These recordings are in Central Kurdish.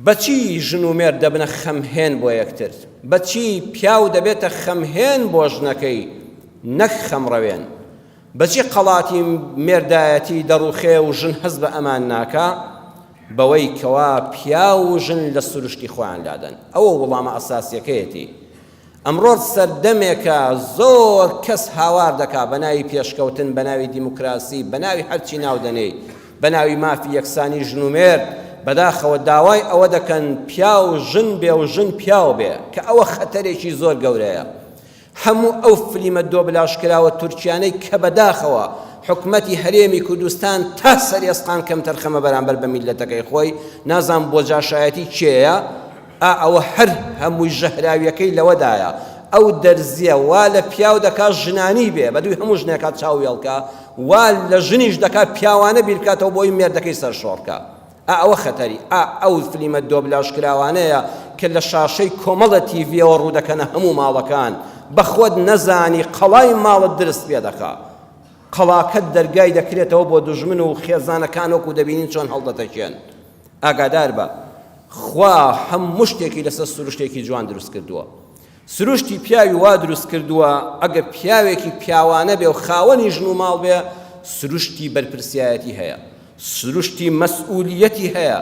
بەچی ژن و مێرد دەبنە خەمهێن بۆ یەکتر؟ بەچی پیاو دەبێتە خەمهێن بۆ ژنەکەی نەک خەمڕەوێن؟ بەچی قەڵاتی مێردایەتی دەڕوخێ و ژن هەز بە ئەمان ناکە؟ بەوەی کەوا پیا و ژن لە سروشتی خۆیان لادەن. ئەوە وەڵامە ئەساسیەکەیەتی. ئەمڕۆ سەردەمێکە زۆر کەس هاوار دەکا بە ناوی پێشکەوتن، بە ناوی دیموکراسی، بە ناوی هەرچی ناودەنێ، بە ناوی مافی یەکسانی ژن و مێرد، بەداخەوە داوای ئەوە دەکەن پیا و ژن بێ و ژن پیاو بێ، کە ئەوە خەتەرێکی زۆر گەورەیە. هەموو ئەو فلیمە دۆبلاشکراوە تورکیانەی کە بەداخەوە حکومەتی هەرێمی کوردستان تا سەرێسقان کەم تەرخەمە بەرامبەر بە میلەتەکەی خۆی، نازان بۆ جاشایەتی چێیە، ئەوە هەر هەمووی ژەهراویەکەی لەوەدایە. ئەو دەرزیە وا لە پیاو دەکات ژنانی بێ، بەدوی هەموو ژنێکات چاویێڵکە، وا لە ژنیش دەکات پیاوانە بیرکاتەوە بۆی مێردەکەی سەرشۆڕکە. ئەوە خەتەری. ئەو فلیمە دۆبلاشکراوانەیە کە لە شاشەی کۆمەڵە تیڤیەوە ڕوودەکەنە هەموو ماڵەکان، بە خۆت نەزانی قەڵای ماڵت درست پێ دەکا. قەڵاکەت دەرگای دەکرێتەوە بۆ دوژمن و خێزانەکان وەکو دەبینین چۆن هەڵدەتەکێن. ئاگادار بە، خوا هەموو شتێکی لەسەر سروشتێکی جوان دروست کردووە. سروشتی پیاوی وا دروست کردووە، ئەگەر پیاوێکی پیاوانە بێ و خاوەنی ژن و ماڵ بێ، سروشتی بەرپرسایەتی هەیە، سروشتی مەسئولیەتی هەیە،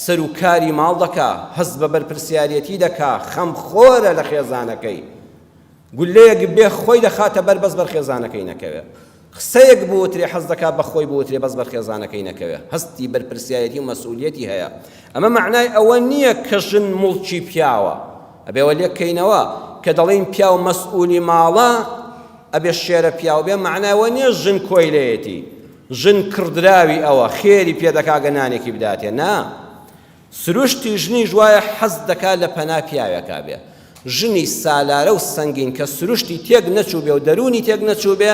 سەر و کاری ماڵ دەکا، هەز بە بەرپرسیارەتی دەکا، خەمخۆرە لە خێزانەکەی. گولەیەک بێ خۆی دەخاتە بەر بەس بەر خێزانەکەی نەکەوێ. قسەیەک بوترێ حەز دەکات بە خۆی بوترێ بەس بەر خێزانەکەی نەکەوێ. هەستی بەرپرسیارەتی و مەسئولیەتی هەیە. ئەمە معنای ئەوە نییە کە ژن موڵکی پیاوە. ئەبێوە لێککەینەوە کە دەڵێن پیاو مەسئولی ماڵە ئەبێ شێرە پیاو بێ، معناوە نییە ژن کۆیلەیەتی، ژن کردراوی ئەوە خێری پێدەکا گەنانێکی بداتێ. نا، سروشتی ژنی ژوایە حەز دەکات لە پەنا پیاوێکا بێ. ژنی سالارە و سەنگین کە سروشتی تێک نەچوو بێ و دەرونی تێک نەچوو بێ،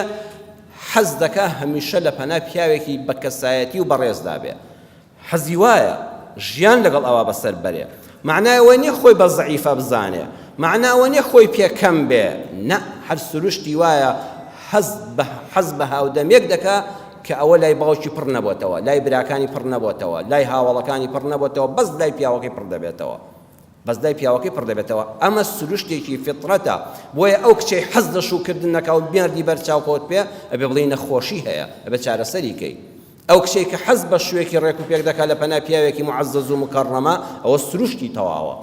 حەز دەکا هەمیشە لە پەنا پیاوێکی بە کەسایەتی و بەڕێزدا بێ. حەزی وایە ژیان لەگەڵ ئەوە بەسەر بەرێ. معناوە نییە خۆی بە زەعیفە بزانێ، معناوە نییە خۆی پێکەم بێ. نە، هەر سروشتی وایە حەز بە هاودەمێک دەکا کە ئەوە لای باوکی پڕ نەبووتەوە، لای براکانی پڕ نەبووتەوە، لای هاوڵەکانی پڕ نەبووتەوە، بەس لای پیاوەکەی پڕ دەبێتەوە. بەس لای پیاوەکەی پڕ دەبێتەوە. ئەمە سروشتێکی فیترەتە. بۆیە ئەو کچەی حەز لە شوکردنەکە و بێردی بەرچاوکەوت پێ، ئەبێ بڵێ نەخۆشی هەیە، ئەبێ چارەسەریکەی. ئەو کچەی کە حەز بە شوێکی ڕێک و پێک دەکات لە پەنا پیاوێکی معەززەز و مکەڕەمە، ئەوە سروشتی تەواوە.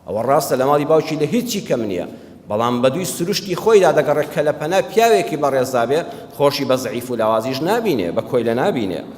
ئەوە ڕاستە لە ماڵی باوکی لە هیچی کەم نییە، بەڵام بەدوی سروشتی خۆیدا دەگەڕێت کە لە پەنا پیاوێکی بەڕێزا بێ، خۆشی بە زەعیف و لاوازیش نابینێ، بە کۆیلە نابینێ.